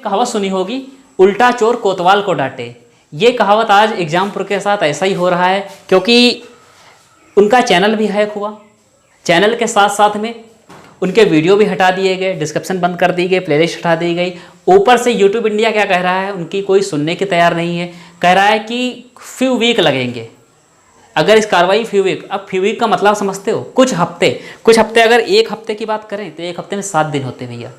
कहावत सुनी होगी, उल्टा चोर कोतवाल को डांटे। ये कहावत आज एग्जामपुर के साथ ऐसा ही हो रहा है, क्योंकि उनका चैनल भी हैक हुआ। चैनल के साथ साथ में उनके वीडियो भी हटा दिए गए, डिस्क्रिप्शन बंद कर दी गई, प्लेलिस्ट हटा दी गई। ऊपर से यूट्यूब इंडिया क्या कह रहा है, उनकी कोई सुनने की तैयार नहीं है। कह रहा है कि फ्यू वीक लगेंगे अगर इस कार्रवाई फ्यू वीक। अब फ्यू वीक का मतलब समझते हो, कुछ हफ्ते। अगर एक हफ्ते की बात करें तो एक हफ्ते में 7 दिन होते हैं भैया।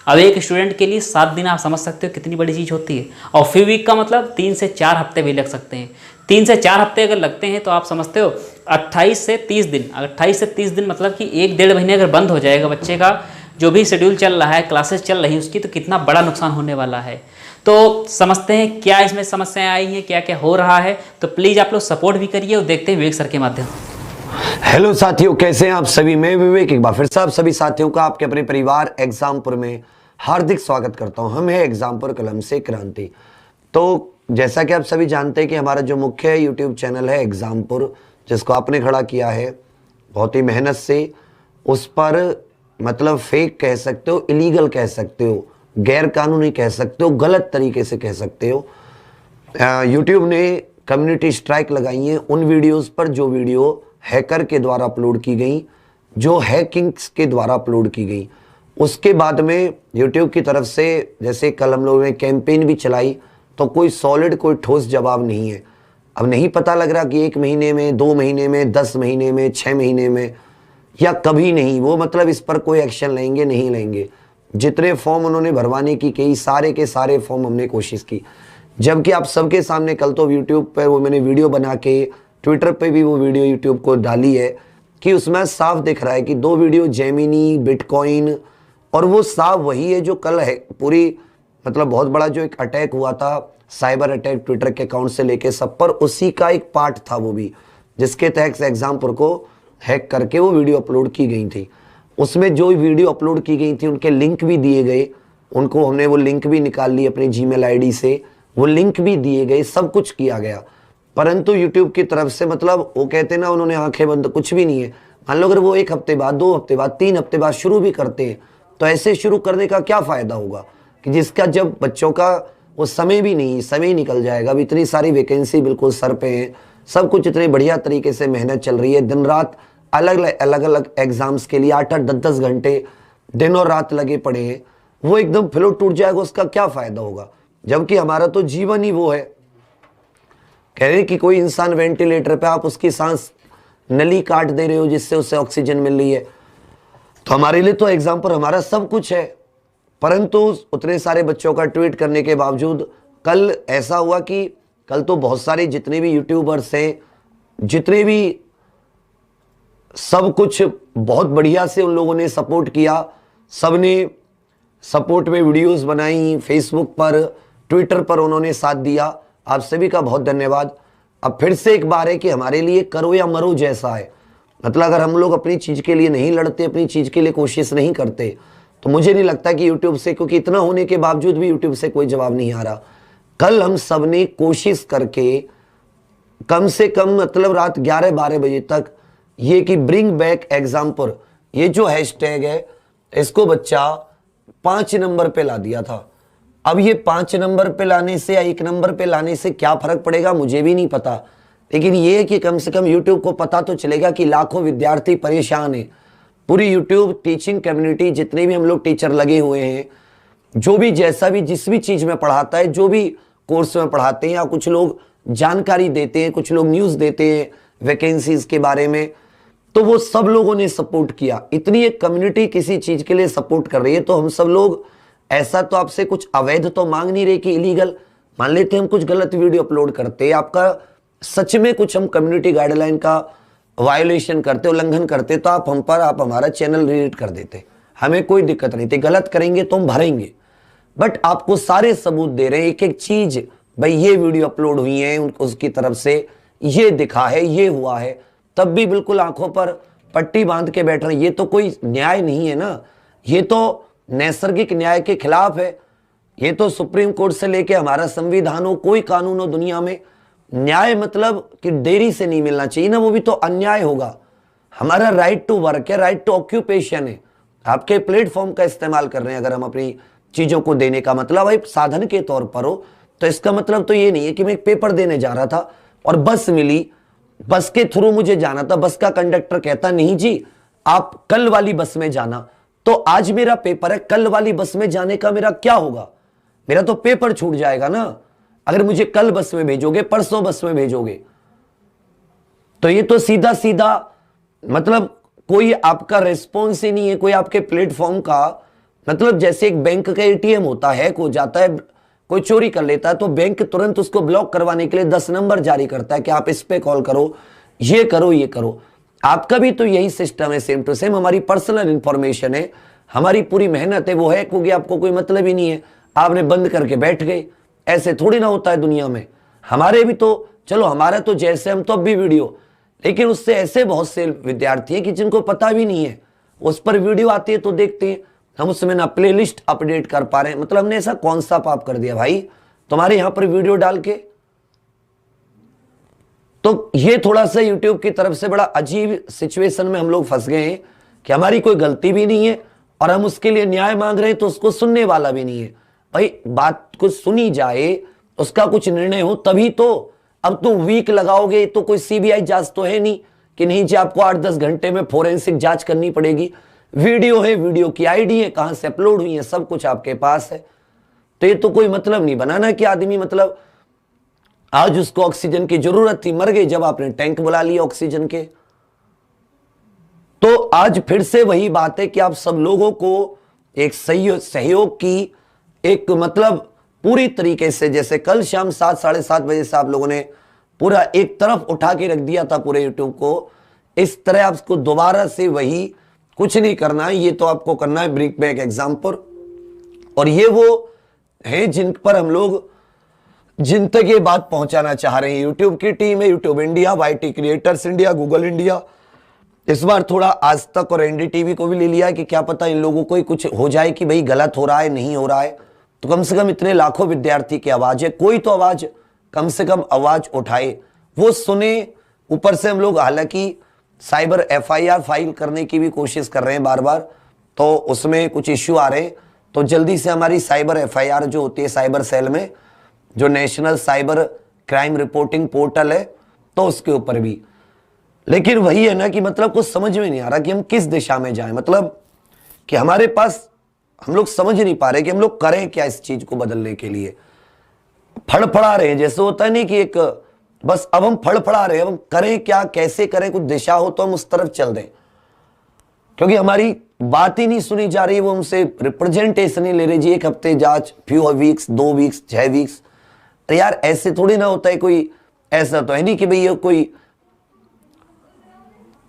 अब एक स्टूडेंट के लिए 7 दिन आप समझ सकते हो कितनी बड़ी चीज़ होती है। और फ्यू वीक का मतलब 3 से 4 हफ्ते भी लग सकते हैं। 3 से 4 हफ्ते अगर लगते हैं तो आप समझते हो 28 से 30 दिन। 28 से 30 दिन मतलब कि 1-1.5 महीने अगर बंद हो जाएगा बच्चे का जो भी शेड्यूल चल रहा है, क्लासेस चल रही है उसकी, तो कितना बड़ा नुकसान होने वाला है। तो समझते हैं क्या इसमें समस्याएं आई हैं, क्या क्या हो रहा है। तो प्लीज़ आप लोग सपोर्ट भी करिए और देखते हैं विवेक सर के माध्यम से। हेलो साथियों, कैसे हैं आप सभी। मैं विवेक एक बार फिर से आप सभी साथियों का आपके अपने परिवार एग्जामपुर में हार्दिक स्वागत करता हूं। हम हैं एग्जामपुर कलम से क्रांति। तो जैसा कि आप सभी जानते हैं कि हमारा जो मुख्य यूट्यूब चैनल है एग्जामपुर, जिसको आपने खड़ा किया है बहुत ही मेहनत से, उस पर मतलब फेक कह सकते हो, इलीगल कह सकते हो, गैर कानूनी कह सकते हो, गलत तरीके से कह सकते हो, यूट्यूब ने कम्युनिटी स्ट्राइक लगाई है उन वीडियोस पर जो वीडियो हैकर के द्वारा अपलोड की गई, जो हैकिंग्स के द्वारा अपलोड की गई। उसके बाद में यूट्यूब की तरफ से जैसे कल हम लोगों ने कैंपेन भी चलाई, तो कोई सॉलिड, कोई ठोस जवाब नहीं है। अब नहीं पता लग रहा कि 1 महीने में, 2 महीने में, 10 महीने में, 6 महीने में, या कभी नहीं। वो मतलब इस पर कोई एक्शन लेंगे नहीं लेंगे। जितने फॉर्म उन्होंने भरवाने की कई सारे के सारे फॉर्म हमने कोशिश की, जबकि आप सबके सामने कल तो यूट्यूब पर वो मैंने वीडियो बना के ट्विटर पे भी वो वीडियो यूट्यूब को डाली है कि उसमें साफ दिख रहा है कि 2 वीडियो जेमिनी, बिटकॉइन, और वो साफ वही है जो कल है पूरी, मतलब बहुत बड़ा जो एक अटैक हुआ था, साइबर अटैक ट्विटर के अकाउंट से लेके सब पर, उसी का एक पार्ट था वो भी, जिसके तहत एग्जामपुर को हैक करके वो वीडियो अपलोड की गई थी। उसमें जो वीडियो अपलोड की गई थी उनके लिंक भी दिए गए, उनको हमने वो लिंक भी निकाल ली अपनी जीमेल आईडी से, वो लिंक भी दिए गए, सब कुछ किया गया। परंतु यूट्यूब की तरफ से मतलब वो कहते ना, उन्होंने आंखें बंद, कुछ भी नहीं है। मान लो अगर वो 1 हफ्ते बाद, 2 हफ्ते बाद, 3 हफ्ते बाद शुरू भी करते हैं, तो ऐसे शुरू करने का क्या फायदा होगा कि जिसका जब बच्चों का वो समय भी नहीं, समय निकल जाएगा। अब इतनी सारी वैकेंसी बिल्कुल सर पे है, सब कुछ इतने बढ़िया तरीके से मेहनत चल रही है, दिन रात अलग अलग एग्जाम्स के लिए 8-8, 10-10 घंटे दिन और रात लगे पड़े हैं। वो एकदम फ्लो टूट जाएगा, उसका क्या फायदा होगा, जबकि हमारा तो जीवन ही वो है। कह रहे कि कोई इंसान वेंटिलेटर पे, आप उसकी सांस नली काट दे रहे हो जिससे उसे ऑक्सीजन मिल रही है। तो हमारे लिए तो एग्जाम्पल हमारा सब कुछ है। परंतु उतने सारे बच्चों का ट्वीट करने के बावजूद कल ऐसा हुआ कि कल तो बहुत सारे जितने भी यूट्यूबर्स हैं, जितने भी, सब कुछ बहुत बढ़िया से उन लोगों ने सपोर्ट किया। सब ने सपोर्ट में वीडियोस बनाई, फेसबुक पर, ट्विटर पर उन्होंने साथ दिया। आप सभी का बहुत धन्यवाद। अब फिर से एक बार है कि हमारे लिए करो या मरो जैसा है। मतलब अगर हम लोग अपनी चीज़ के लिए नहीं लड़ते, अपनी चीज़ के लिए कोशिश नहीं करते, तो मुझे नहीं लगता कि यूट्यूब से, क्योंकि इतना होने के बावजूद भी यूट्यूब से कोई जवाब नहीं आ रहा। कल हम सब ने कोशिश करके कम से कम मतलब रात 11-12 बजे तक ये कि ब्रिंग बैक एग्जामपुर, ये जो हैशटैग है, इसको बच्चा 5 नंबर पे ला दिया था। अब ये 5 नंबर पे लाने से या 1 नंबर पे लाने से क्या फर्क पड़ेगा मुझे भी नहीं पता, लेकिन ये है कि कम से कम यूट्यूब को पता तो चलेगा कि लाखों विद्यार्थी परेशान हैं। पूरी यूट्यूब टीचिंग कम्युनिटी, जितने भी हम लोग टीचर लगे हुए हैं, जो भी जैसा भी जिस भी चीज़ में पढ़ाता है, जो भी कोर्स में पढ़ाते हैं, या कुछ लोग जानकारी देते हैं, कुछ लोग न्यूज़ देते हैं वैकेंसीज के बारे में, तो वो सब लोगों ने सपोर्ट किया। इतनी एक कम्युनिटी किसी चीज़ के लिए सपोर्ट कर रही है, तो हम सब लोग ऐसा तो आपसे कुछ अवैध तो मांग नहीं रहे कि इलीगल। मान लेते हम कुछ गलत वीडियो अपलोड करते, आपका सच में कुछ हम कम्युनिटी गाइडलाइन का वायोलेशन करते, उल्लंघन करते, तो आप हम पर, आप हमारा चैनल डिलीट कर देते, हमें कोई दिक्कत नहीं थी। गलत करेंगे तो हम भरेंगे, बट आपको सारे सबूत दे रहे हैं, एक एक चीज, भाई ये वीडियो अपलोड हुई है उसकी तरफ से, ये दिखा है, ये हुआ है, तब भी बिल्कुल आंखों पर पट्टी बांध के बैठ रहे हैं। ये तो कोई न्याय नहीं है ना, ये तो नैसर्गिक न्याय के खिलाफ है। ये तो सुप्रीम कोर्ट से लेके हमारा संविधान हो, कोई कानून हो दुनिया में, न्याय मतलब कि देरी से नहीं मिलना चाहिए ना, वो भी तो अन्याय होगा। हमारा राइट टू वर्क है, राइट टू ऑक्यूपेशन है। आपके प्लेटफॉर्म का इस्तेमाल कर रहे हैं, अगर हम अपनी चीजों को देने का मतलब भाई साधन के तौर पर हो, तो इसका मतलब तो ये नहीं है कि मैं एक पेपर देने जा रहा था और बस मिली, बस के थ्रू मुझे जाना था, बस का कंडक्टर कहता नहीं जी आप कल वाली बस में जाना, तो आज मेरा पेपर है, कल वाली बस में जाने का मेरा क्या होगा, मेरा तो पेपर छूट जाएगा ना। अगर मुझे कल बस में भेजोगे, परसों बस में भेजोगे, तो ये तो सीधा सीधा मतलब कोई आपका रेस्पॉन्स ही नहीं है, कोई आपके प्लेटफॉर्म का। मतलब जैसे एक बैंक का एटीएम होता है, कोई जाता है कोई चोरी कर लेता है तो बैंक तुरंत उसको ब्लॉक करवाने के लिए 10 नंबर जारी करता है कि आप इस पे कॉल करो, ये करो, ये करो। आपका भी तो यही सिस्टम है, सेम टू सेम। हमारी पर्सनल इंफॉर्मेशन है, हमारी पूरी मेहनत है, वो हैक हो गया, आपको कोई मतलब ही नहीं है, आपने बंद करके बैठ गए। ऐसे थोड़ी ना होता है दुनिया में। हमारे भी तो चलो, हमारा तो जैसे हम तो अब भी वीडियो, लेकिन उससे ऐसे बहुत से विद्यार्थी हैं कि जिनको पता भी नहीं है, उस पर वीडियो आती है तो देखते हैं, हम उसमें ना प्लेलिस्ट अपडेट कर पा रहे हैं। मतलब हमने ऐसा कौन सा पाप कर दिया भाई तुम्हारे यहां पर वीडियो डाल के। तो ये थोड़ा सा यूट्यूब की तरफ से बड़ा अजीब सिचुएशन में हम लोग फंस गए हैं कि हमारी कोई गलती भी नहीं है और हम उसके लिए न्याय मांग रहे हैं, तो उसको सुनने वाला भी नहीं है। भाई बात कुछ सुनी जाए, उसका कुछ निर्णय हो तभी तो। अब तुम वीक लगाओगे तो कोई सीबीआई जांच तो है नहीं कि नहीं जी आपको 8-10 घंटे में फोरेंसिक जांच करनी पड़ेगी। वीडियो है, वीडियो की आईडी है, कहां से अपलोड हुई है, सब कुछ आपके पास है। तो ये तो कोई मतलब नहीं बनाना कि आदमी मतलब आज उसको ऑक्सीजन की जरूरत थी, मर गई जब आपने टैंक बुला लिया ऑक्सीजन के। तो आज फिर से वही बात है कि आप सब लोगों को एक सहयोग की एक मतलब पूरी तरीके से, जैसे कल शाम 7 साढ़े 7 बजे से आप लोगों ने पूरा एक तरफ उठा के रख दिया था पूरे यूट्यूब को, इस तरह आपको दोबारा से वही कुछ नहीं करना है। ये तो आपको करना है ब्रिंग बैक एग्जाम्पल। और ये वो हैं जिन पर हम लोग, जिन तक ये बात पहुंचाना चाह रहे हैं। यूट्यूब की टीम है, YouTube India, YT creators India, Google India, इस बार थोड़ा आज तक और एनडीटीवी को भी ले लिया कि क्या पता इन लोगों को ही कुछ हो जाए कि भाई गलत हो रहा है, नहीं हो रहा है। तो कम से कम इतने लाखों विद्यार्थी की आवाज है, कोई तो आवाज कम से कम आवाज उठाए, वो सुने। ऊपर से हम लोग हालांकि साइबर एफआईआर फाइल करने की भी कोशिश कर रहे हैं बार बार, तो उसमें कुछ इश्यू आ रहे हैं। तो जल्दी से हमारी साइबर एफआईआर जो होती है साइबर सेल में, जो national cyber crime reporting portal है, तो उसके ऊपर भी। लेकिन वही है ना कि मतलब कुछ समझ में नहीं आ रहा कि हम किस दिशा में जाएं। मतलब कि हमारे पास, हम लोग समझ नहीं पा रहे कि हम लोग करें क्या इस चीज को बदलने के लिए। फड़फड़ा रहे हैं, जैसे होता है नहीं कि एक बस अब हम फड़फड़ा रहे हैं, हम करें क्या, कैसे करें, कुछ दिशा हो तो हम उस तरफ चल दें। क्योंकि हमारी बात ही नहीं सुनी जा रही, वो हमसे रिप्रेजेंटेशन ही ले रहे जी, 1 हफ्ते जांच, फ्यू वीक्स, 2 वीक्स, 6 वीक्स। तो यार ऐसे थोड़ी ना होता है, कोई ऐसा तो है नहीं कि भाई ये कोई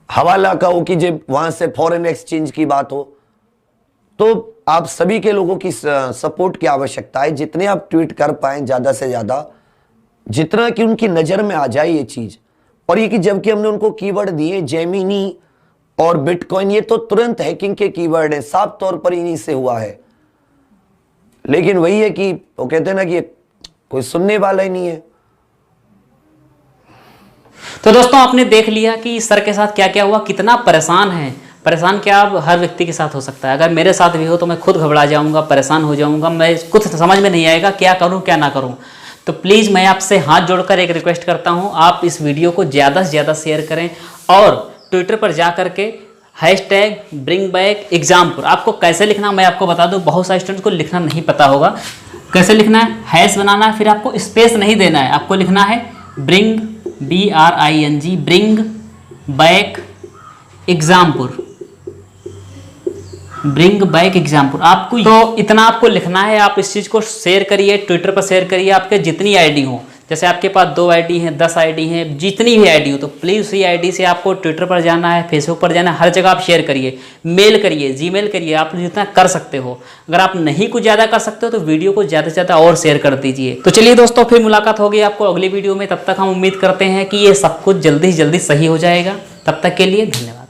हवाला का हो कि जब वहां से फॉरेन एक्सचेंज की बात हो। तो आप सभी के लोगों की सपोर्ट की आवश्यकता है, जितने आप ट्वीट कर पाए ज्यादा से ज्यादा, जितना कि उनकी नजर में आ जाए ये चीज। और ये कि जबकि हमने उनको कीवर्ड दिए जेमिनी और बिटकॉइन, ये तो तुरंत हैकिंग के कीवर्ड है, साफ तौर पर इन्हीं से हुआ है। लेकिन वही है कि वो कहते हैं ना कि कोई सुनने वाला ही नहीं है। तो दोस्तों आपने देख लिया कि सर के साथ क्या क्या हुआ, कितना परेशान है। परेशान क्या अब हर व्यक्ति के साथ हो सकता है, अगर मेरे साथ भी हो तो मैं खुद घबरा जाऊंगा, परेशान हो जाऊंगा, मैं कुछ समझ में नहीं आएगा क्या करूं क्या ना करूं। तो प्लीज़ मैं आपसे हाथ जोड़कर एक रिक्वेस्ट करता हूं, आप इस वीडियो को ज़्यादा से ज़्यादा शेयर करें और ट्विटर पर जा करके #BringBackExamPur, आपको कैसे लिखना मैं आपको बता दूं, बहुत सारे स्टूडेंट्स को लिखना नहीं पता होगा। कैसे लिखना है, हैश बनाना है, फिर आपको स्पेस नहीं देना है, आपको लिखना है ब्रिंग बैक एग्जाम्पुर। आपको तो इतना आपको लिखना है। आप इस चीज़ को शेयर करिए, ट्विटर पर शेयर करिए, आपके जितनी आईडी हो, जैसे आपके पास 2 आईडी हैं, 10 आईडी हैं, जितनी भी आईडी हो, तो प्लीज़ उसी आईडी से आपको ट्विटर पर जाना है, फेसबुक पर जाना है, हर जगह आप शेयर करिए, मेल करिए, जीमेल करिए, आप जितना कर सकते हो। अगर आप नहीं कुछ ज़्यादा कर सकते हो तो वीडियो को ज़्यादा से ज़्यादा और शेयर कर दीजिए। तो चलिए दोस्तों, फिर मुलाकात होगी आपको अगली वीडियो में। तब तक हम उम्मीद करते हैं कि ये सब कुछ जल्दी से जल्दी सही हो जाएगा। तब तक के लिए धन्यवाद।